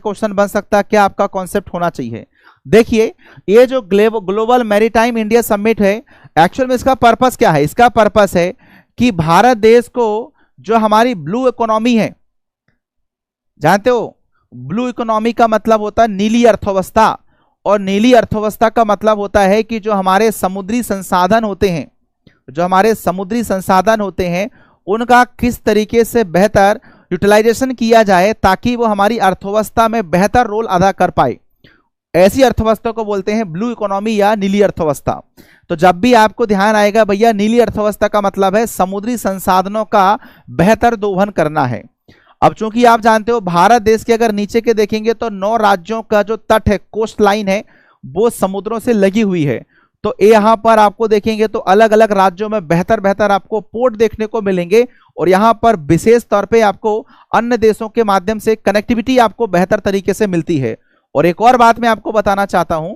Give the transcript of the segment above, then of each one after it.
Question बन सकता है, क्या आपका कॉन्सेप्ट होना चाहिए। देखिए, ये जो ग्लोबल मैरीटाइम इंडिया समिट है, एक्चुअल में इसका पर्पस क्या है? इसका पर्पस है कि भारत देश को जो हमारी ब्लू इकोनॉमी है, जानते हो ब्लू इकोनॉमी का मतलब होता है नीली अर्थव्यवस्था, और नीली अर्थव्यवस्था का मतलब होता है कि जो हमारे समुद्री संसाधन होते हैं, जो हमारे समुद्री संसाधन होते हैं उनका किस तरीके से बेहतर यूटिलाइजेशन किया जाए ताकि वो हमारी अर्थव्यवस्था में बेहतर रोल अदा कर पाए। ऐसी अर्थव्यवस्था को बोलते हैं ब्लू इकोनॉमी या नीली अर्थव्यवस्था। तो जब भी आपको ध्यान आएगा भैया नीली अर्थव्यवस्था का मतलब है समुद्री संसाधनों का बेहतर दोहन करना है। अब चूंकि आप जानते हो भारत देश के अगर नीचे के देखेंगे तो 9 राज्यों का जो तट है, कोस्ट लाइन है, वो समुद्रों से लगी हुई है। तो यहाँ पर आपको देखेंगे तो अलग अलग राज्यों में बेहतर बेहतर आपको पोर्ट देखने को मिलेंगे, और यहाँ पर विशेष तौर पे आपको अन्य देशों के माध्यम से कनेक्टिविटी आपको बेहतर तरीके से मिलती है। और एक और बात मैं आपको बताना चाहता हूं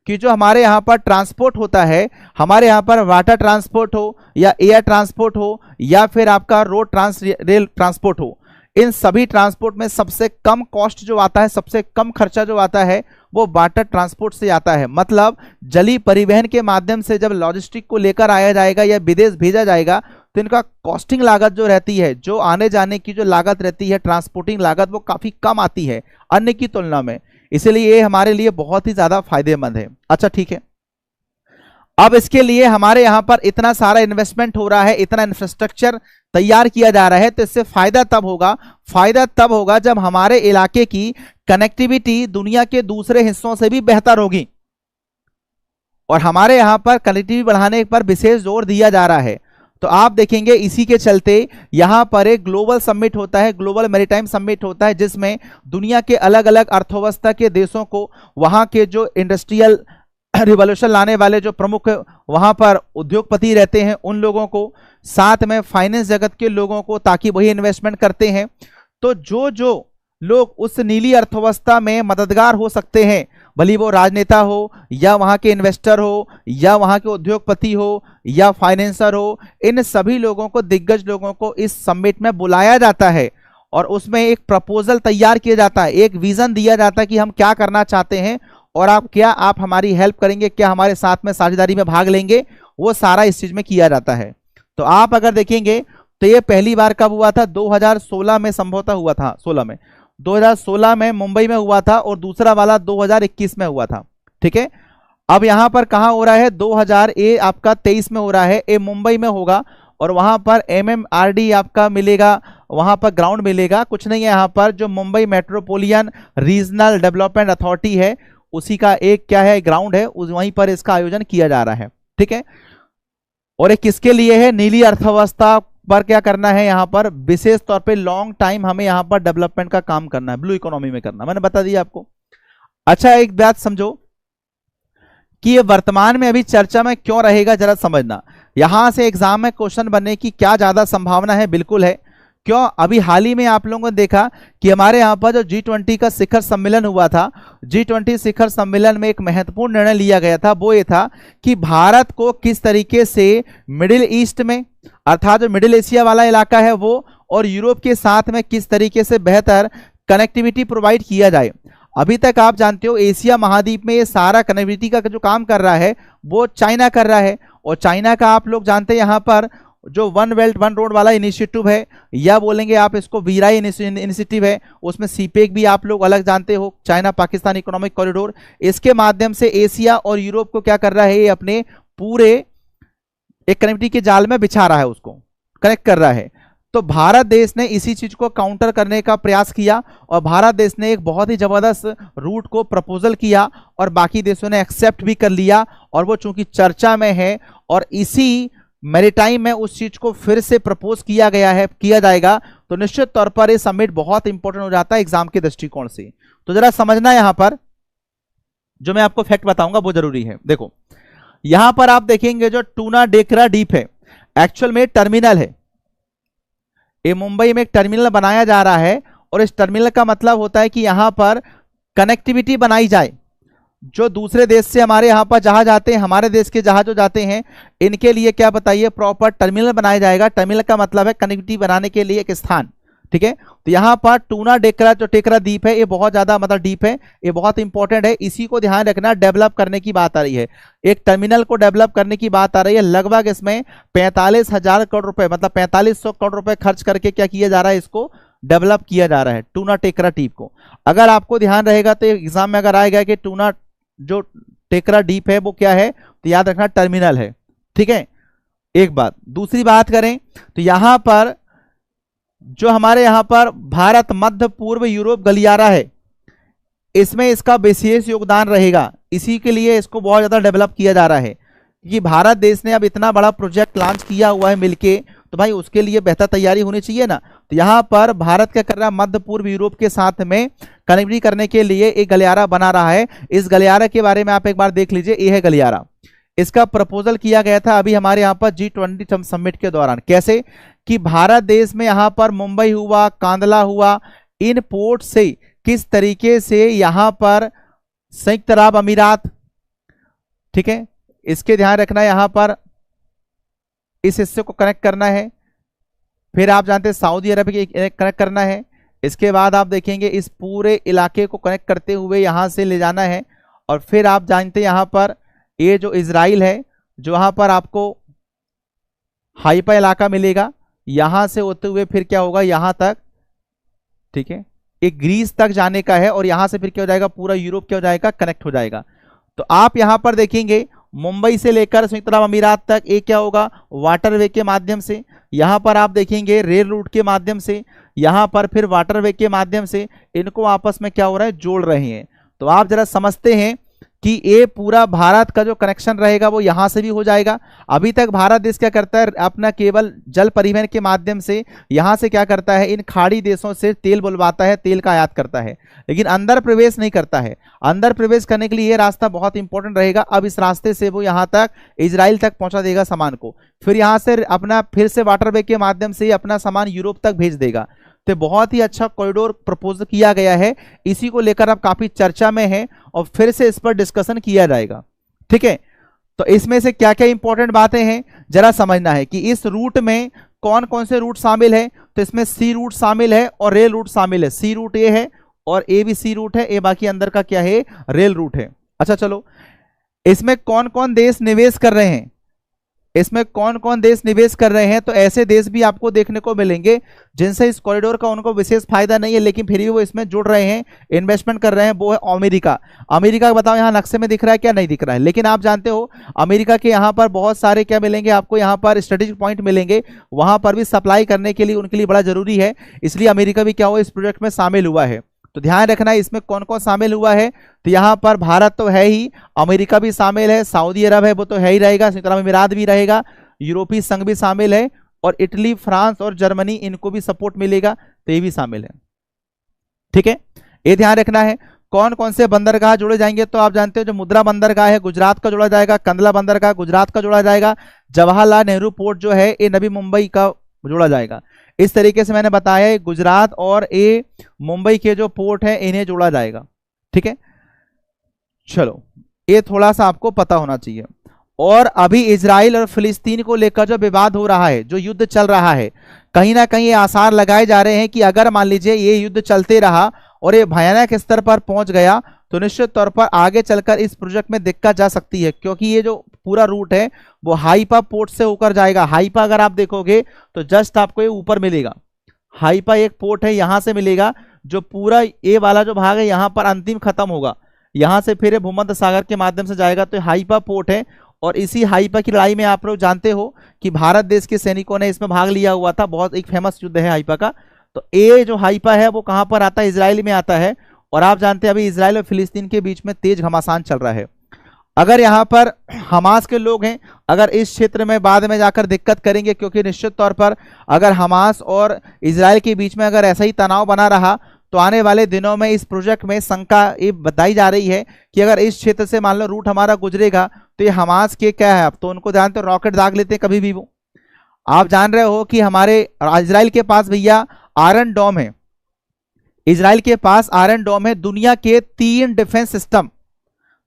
कि जो हमारे यहाँ पर ट्रांसपोर्ट होता है, हमारे यहाँ पर वाटर ट्रांसपोर्ट हो या एयर ट्रांसपोर्ट हो या फिर आपका रोड रेल ट्रांसपोर्ट हो, इन सभी ट्रांसपोर्ट में सबसे कम कॉस्ट जो आता है, सबसे कम खर्चा जो आता है वो वाटर ट्रांसपोर्ट से आता है। मतलब जली परिवहन के माध्यम से जब लॉजिस्टिक को लेकर आया जाएगा या विदेश भेजा जाएगा तो इनका कॉस्टिंग लागत जो रहती है, जो आने जाने की जो लागत रहती है, ट्रांसपोर्टिंग लागत, वो काफी कम आती है अन्य की तुलना में। इसलिए ये हमारे लिए बहुत ही ज्यादा फायदेमंद है। अच्छा ठीक है, अब इसके लिए हमारे यहाँ पर इतना सारा इन्वेस्टमेंट हो रहा है, इतना इंफ्रास्ट्रक्चर तैयार किया जा रहा है, तो इससे फायदा तब होगा जब हमारे इलाके की कनेक्टिविटी दुनिया के दूसरे हिस्सों से भी बेहतर होगी। और हमारे यहाँ पर कनेक्टिविटी बढ़ाने पर विशेष जोर दिया जा रहा है। तो आप देखेंगे इसी के चलते यहाँ पर एक ग्लोबल समिट होता है, ग्लोबल मैरीटाइम समिट होता है, जिसमें दुनिया के अलग अलग अर्थव्यवस्था के देशों को, वहाँ के जो इंडस्ट्रियल रिवॉल्यूशन लाने वाले जो प्रमुख वहां पर उद्योगपति रहते हैं उन लोगों को, साथ में फाइनेंस जगत के लोगों को, ताकि वही इन्वेस्टमेंट करते हैं। तो जो लोग उस नीली अर्थव्यवस्था में मददगार हो सकते हैं, भले वो राजनेता हो या वहां के इन्वेस्टर हो या वहां के उद्योगपति हो या फाइनेंसर हो, इन सभी लोगों को, दिग्गज लोगों को इस समिट में बुलाया जाता है और उसमें एक प्रपोजल तैयार किया जाता है, एक विजन दिया जाता है कि हम क्या करना चाहते हैं और आप हमारी हेल्प करेंगे, क्या हमारे साथ में साझेदारी में भाग लेंगे, वो सारा इस चीज में किया जाता है। तो आप अगर देखेंगे तो ये पहली बार कब हुआ था? 2016 में संभवतः हुआ था, 2016 में मुंबई में हुआ था, और दूसरा वाला 2021 में हुआ था। ठीक है, अब यहां पर कहां हो रहा है? 2023 में हो रहा है, ये मुंबई में होगा, और वहां पर MMRD आपका मिलेगा, वहां पर ग्राउंड मिलेगा, कुछ नहीं है, यहाँ पर जो Mumbai metropolitan regional development authority है उसी का एक क्या है, ग्राउंड है, वहीं पर इसका आयोजन किया जा रहा है। ठीक है, और ये किसके लिए है? नीली अर्थव्यवस्था पर क्या करना है, यहाँ पर विशेष तौर पे लॉन्ग टाइम हमें यहाँ पर डेवलपमेंट का काम करना है, ब्लू इकोनॉमी में करना, मैंने बता दिया आपको। अच्छा, एक बात समझो कि ये वर्तमान में अभी चर्चा में क्यों रहेगा, जरा समझना। यहां से एग्जाम में क्वेश्चन बनने की क्या ज्यादा संभावना है? बिल्कुल है। क्यों? अभी हाल ही में आप लोगों ने देखा कि हमारे यहाँ पर जो G20 का शिखर सम्मेलन हुआ था, G20 शिखर सम्मेलन में एक महत्वपूर्ण निर्णय लिया गया था, वो ये था कि भारत को किस तरीके से मिडिल ईस्ट में, अर्थात जो मिडिल एशिया वाला इलाका है वो, और यूरोप के साथ में किस तरीके से बेहतर कनेक्टिविटी प्रोवाइड किया जाए। अभी तक आप जानते हो एशिया महाद्वीप में ये सारा कनेक्टिविटी का जो काम कर रहा है वो चाइना कर रहा है, और चाइना का आप लोग जानते हैं यहाँ पर जो वन बेल्ट वन रोड वाला इनिशिएटिव है, या बोलेंगे आप इसको वीराई इनिशिएटिव है, उसमें सीपेक भी आप लोग अलग जानते हो, चाइना पाकिस्तान इकोनॉमिक कॉरिडोर, इसके माध्यम से एशिया और यूरोप को क्या कर रहा है, ये अपने पूरे एक कनेक्टिविटी के जाल में बिछा रहा है, उसको कनेक्ट कर रहा है। तो भारत देश ने इसी चीज को काउंटर करने का प्रयास किया, और भारत देश ने एक बहुत ही जबरदस्त रूट को प्रपोजल किया, और बाकी देशों ने एक्सेप्ट भी कर लिया, और वो चूंकि चर्चा में है और इसी मैरीटाइम में उस चीज को फिर से प्रपोज किया गया है, किया जाएगा, तो निश्चित तौर पर ये समिट बहुत इंपॉर्टेंट हो जाता है एग्जाम के दृष्टिकोण से। तो जरा समझना, यहां पर जो मैं आपको फैक्ट बताऊंगा वो जरूरी है। देखो यहां पर आप देखेंगे जो टूना डेकरा डीप है, एक्चुअल में टर्मिनल है, ये मुंबई में एक टर्मिनल बनाया जा रहा है, और इस टर्मिनल का मतलब होता है कि यहां पर कनेक्टिविटी बनाई जाए, जो दूसरे देश से हमारे यहाँ पर जहाज आते हैं, हमारे देश के जहाज जो जाते हैं, इनके लिए क्या बताइए, प्रॉपर टर्मिनल बनाया जाएगा। टर्मिनल का मतलब है कनेक्टिविटी बनाने के लिए एक स्थान, ठीक है। तो यहाँ पर टूना टेकरा जो टेकरा द्वीप है ये बहुत ज्यादा मतलब डीप है, ये बहुत इंपॉर्टेंट है, इसी को ध्यान रखना। डेवलप करने की बात आ रही है, एक टर्मिनल को डेवलप करने की बात आ रही है। लगभग इसमें 45,000 करोड़ रुपए मतलब 4500 करोड़ रुपए खर्च करके क्या किया जा रहा है, इसको डेवलप किया जा रहा है टूना टेकरा द्वीप को। अगर आपको ध्यान रहेगा तो एग्जाम में अगर आएगा कि टूना जो टेकरा द्वीप है वो क्या है, तो याद रखना टर्मिनल है, ठीक है। एक बात, दूसरी बात करें तो यहां पर जो हमारे यहां पर भारत मध्य पूर्व यूरोप गलियारा है, इसमें इसका विशेष योगदान रहेगा, इसी के लिए इसको बहुत ज्यादा डेवलप किया जा रहा है। कि भारत देश ने अब इतना बड़ा प्रोजेक्ट लॉन्च किया हुआ है मिलके, तो भाई उसके लिए बेहतर तैयारी होनी चाहिए ना। तो यहाँ पर भारत क्या कर रहा है, मध्य पूर्व यूरोप के साथ में कनेक्टिविटी करने के लिए एक गलियारा बना रहा है। इस गलियारा के बारे में आप एक बार देख लीजिए, ये है गलियारा। इसका प्रपोजल किया गया था अभी हमारे यहाँ पर G20 समिट के दौरान। कैसे कि भारत देश में यहाँ पर मुंबई हुआ, कांदला हुआ, इन पोर्ट से किस तरीके से यहाँ पर संयुक्त अरब अमीरात, ठीक है, इसके ध्यान रखना, यहाँ पर इस हिस्से को कनेक्ट करना है। फिर आप जानते हैं सऊदी अरब के कनेक्ट करना है। इसके बाद आप देखेंगे इस पूरे इलाके को कनेक्ट करते हुए यहाँ से ले जाना है। और फिर आप जानते हैं यहाँ पर ये जो इजराइल है, जो यहाँ पर आपको हाइपा इलाका मिलेगा, यहां से होते हुए फिर क्या होगा यहाँ तक, ठीक है, एक ग्रीस तक जाने का है। और यहां से फिर क्या हो जाएगा, पूरा यूरोप क्या हो जाएगा, कनेक्ट हो जाएगा। तो आप यहां पर देखेंगे मुंबई से लेकर संयुक्त अरब अमीरात तक एक क्या होगा, वाटरवे के माध्यम से। यहां पर आप देखेंगे रेल रूट के माध्यम से, यहां पर फिर वाटरवे के माध्यम से इनको आपस में क्या हो रहा है, जोड़ रहे हैं। तो आप जरा समझते हैं कि ये पूरा भारत का जो कनेक्शन रहेगा वो यहां से भी हो जाएगा। अभी तक भारत देश क्या करता है, अपना केवल जल परिवहन के माध्यम से यहां से क्या करता है, इन खाड़ी देशों से तेल बुलवाता है, तेल का आयात करता है, लेकिन अंदर प्रवेश नहीं करता है। अंदर प्रवेश करने के लिए ये रास्ता बहुत इंपॉर्टेंट रहेगा। अब इस रास्ते से वो यहां तक इजराइल तक पहुंचा देगा सामान को, फिर यहां से अपना फिर से वाटरवे के माध्यम से अपना सामान यूरोप तक भेज देगा। तो बहुत ही अच्छा कॉरिडोर प्रपोज किया गया है, इसी को लेकर अब काफी चर्चा में है और फिर से इस पर डिस्कशन किया जाएगा, ठीक है। तो इसमें से क्या क्या इंपॉर्टेंट बातें हैं जरा समझना है कि इस रूट में कौन कौन से रूट शामिल है। तो इसमें सी रूट शामिल है और रेल रूट शामिल है। सी रूट ये है और ए भी सी रूट है, ए बाकी अंदर का क्या है, रेल रूट है। अच्छा चलो, इसमें कौन कौन देश निवेश कर रहे हैं, इसमें कौन कौन देश निवेश कर रहे हैं, तो ऐसे देश भी आपको देखने को मिलेंगे जिनसे इस कॉरिडोर का उनको विशेष फायदा नहीं है, लेकिन फिर भी वो इसमें जुड़ रहे हैं, इन्वेस्टमेंट कर रहे हैं। वो है अमेरिका। अमेरिका बताओ यहाँ नक्शे में दिख रहा है क्या, नहीं दिख रहा है, लेकिन आप जानते हो अमेरिका के यहाँ पर बहुत सारे क्या मिलेंगे आपको, यहाँ पर स्ट्रेटेजिक पॉइंट मिलेंगे, वहां पर भी सप्लाई करने के लिए उनके लिए बड़ा जरूरी है, इसलिए अमेरिका भी क्या हुआ, इस प्रोजेक्ट में शामिल हुआ है। तो ध्यान रखना है इसमें कौन कौन शामिल हुआ है। तो यहाँ पर भारत तो है ही, अमेरिका भी शामिल है, सऊदी अरब है वो तो है ही रहेगा, संयुक्त अरब अमीरात भी रहेगा, यूरोपीय संघ भी शामिल है, और इटली, फ्रांस और जर्मनी इनको भी सपोर्ट मिलेगा, तो ये भी शामिल है, ठीक है। ये ध्यान रखना है। कौन कौन से बंदरगाह जोड़े जाएंगे, तो आप जानते हो जो मुद्रा बंदरगाह है गुजरात का जोड़ा जाएगा, कंदला बंदरगाह गुजरात का जोड़ा जाएगा, जवाहरलाल नेहरू पोर्ट जो है ये नवी मुंबई का जोड़ा जाएगा। इस तरीके से मैंने बताया गुजरात और ये मुंबई के जो पोर्ट है इन्हें जोड़ा जाएगा, ठीक है। चलो, ये थोड़ा सा आपको पता होना चाहिए। और अभी इजराइल और फिलिस्तीन को लेकर जो विवाद हो रहा है, जो युद्ध चल रहा है, कहीं ना कहीं ये आसार लगाए जा रहे हैं कि अगर मान लीजिए ये युद्ध चलते रहा और ये भयानक स्तर पर पहुंच गया तो निश्चित तौर पर आगे चलकर इस प्रोजेक्ट में दिक्कत जा सकती है, क्योंकि ये जो पूरा रूट है वो हाइपा पोर्ट से होकर जाएगा। हाइपा अगर आप देखोगे तो जस्ट आपको ये ऊपर मिलेगा, हाइपा एक पोर्ट है, यहां से मिलेगा, जो पूरा ये वाला जो भाग है यहाँ पर अंतिम खत्म होगा, यहां से फिर भूमध्य सागर के माध्यम से जाएगा, तो हाइपा पोर्ट है। और इसी हाइपा की लड़ाई में आप लोग जानते हो कि भारत देश के सैनिकों ने इसमें भाग लिया हुआ था, बहुत एक फेमस युद्ध है हाइपा का। तो ये जो हाइपा है वो कहां पर आता है, इजराइल में आता है। और आप जानते हैं अभी इजराइल और फिलिस्तीन के बीच में तेज घमासान चल रहा है। अगर यहाँ पर हमास के लोग हैं, अगर इस क्षेत्र में बाद में जाकर दिक्कत करेंगे, क्योंकि निश्चित तौर पर अगर हमास और इजराइल के बीच में अगर ऐसा ही तनाव बना रहा तो आने वाले दिनों में इस प्रोजेक्ट में शंका ये बताई जा रही है कि अगर इस क्षेत्र से मान लो रूट हमारा गुजरेगा तो ये हमास के क्या है, अब तो उनको जानते हो रॉकेट दाग लेते हैं कभी भी वो। आप जान रहे हो कि हमारे इजराइल के पास भैया आयरन डोम है, इजराइल के पास आयरन डोम है, दुनिया के 3 डिफेंस सिस्टम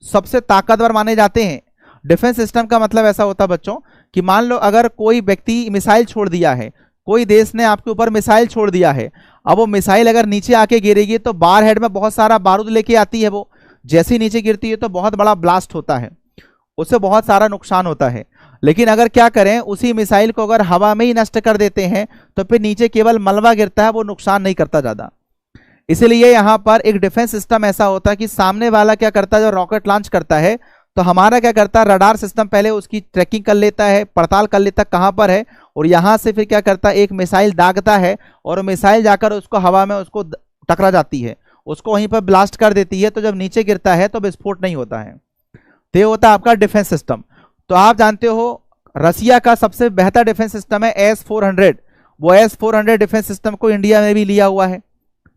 सबसे ताकतवर माने जाते हैं। डिफेंस सिस्टम का मतलब ऐसा होता है बच्चों कि मान लो अगर कोई व्यक्ति मिसाइल छोड़ दिया है, कोई देश ने आपके ऊपर मिसाइल छोड़ दिया है, अब वो मिसाइल अगर नीचे आके गिरेगी तो बार हेड में बहुत सारा बारूद लेके आती है, वो जैसे ही नीचे गिरती है तो बहुत बड़ा ब्लास्ट होता है, उससे बहुत सारा नुकसान होता है। लेकिन अगर क्या करें, उसी मिसाइल को अगर हवा में ही नष्ट कर देते हैं तो फिर नीचे केवल मलबा गिरता है, वो नुकसान नहीं करता ज्यादा। इसलिए यहां पर एक डिफेंस सिस्टम ऐसा होता है कि सामने वाला क्या करता है, जो रॉकेट लॉन्च करता है तो हमारा क्या करता है, रडार सिस्टम पहले उसकी ट्रैकिंग कर लेता है, पड़ताल कर लेता है कहां पर है, और यहां से फिर क्या करता है, एक मिसाइल दागता है और मिसाइल जाकर उसको हवा में उसको टकरा जाती है, उसको वहीं पर ब्लास्ट कर देती है। तो जब नीचे गिरता है तो विस्फोट नहीं होता है। तो ये होता है आपका डिफेंस सिस्टम। तो आप जानते हो रसिया का सबसे बेहतर डिफेंस सिस्टम है S-400, वो S-400 डिफेंस सिस्टम को इंडिया में भी लिया हुआ है,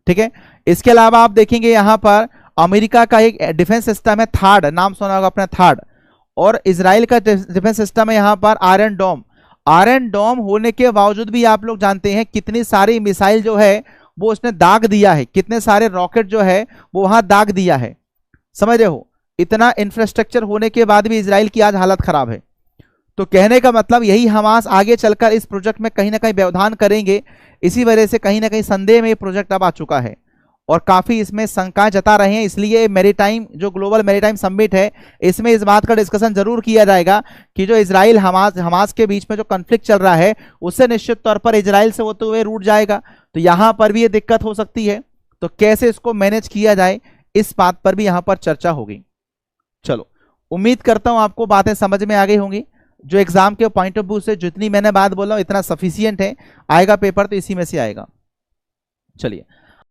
ठीक है। इसके अलावा आप देखेंगे यहां पर अमेरिका का एक डिफेंस सिस्टम है थार्ड, नाम सुना होगा अपना थार्ड, और इजराइल का डिफेंस सिस्टम है यहां पर आयरन डोम। आयरन डोम होने के बावजूद भी आप लोग जानते हैं कितनी सारी मिसाइल जो है वो उसने दाग दिया है, कितने सारे रॉकेट जो है वो वहां दाग दिया है, समझ रहे हो। इतना इंफ्रास्ट्रक्चर होने के बाद भी इजराइल की आज हालत खराब है। तो कहने का मतलब यही, हमास आगे चलकर इस प्रोजेक्ट में कहीं ना कहीं व्यवधान करेंगे, इसी वजह से कहीं ना कहीं संदेह में ये प्रोजेक्ट अब आ चुका है और काफी इसमें शंकाएं जता रहे हैं। इसलिए मैरीटाइम जो ग्लोबल मैरीटाइम समिट है, इसमें इस बात का डिस्कशन जरूर किया जाएगा कि जो इजराइल हमास के बीच में जो कॉन्फ्लिक्ट चल रहा है उससे निश्चित तौर पर इजराइल से होते हुए रूट जाएगा, तो यहां पर भी ये दिक्कत हो सकती है। तो कैसे इसको मैनेज किया जाए, इस बात पर भी यहां पर चर्चा होगी। चलो, उम्मीद करता हूं आपको बातें समझ में आ गई होंगी। जो एग्जाम के पॉइंट ऑफ व्यू से जितनी मैंने बात बोला इतना सफिशियंट है, आएगा पेपर तो इसी में से आएगा। चलिए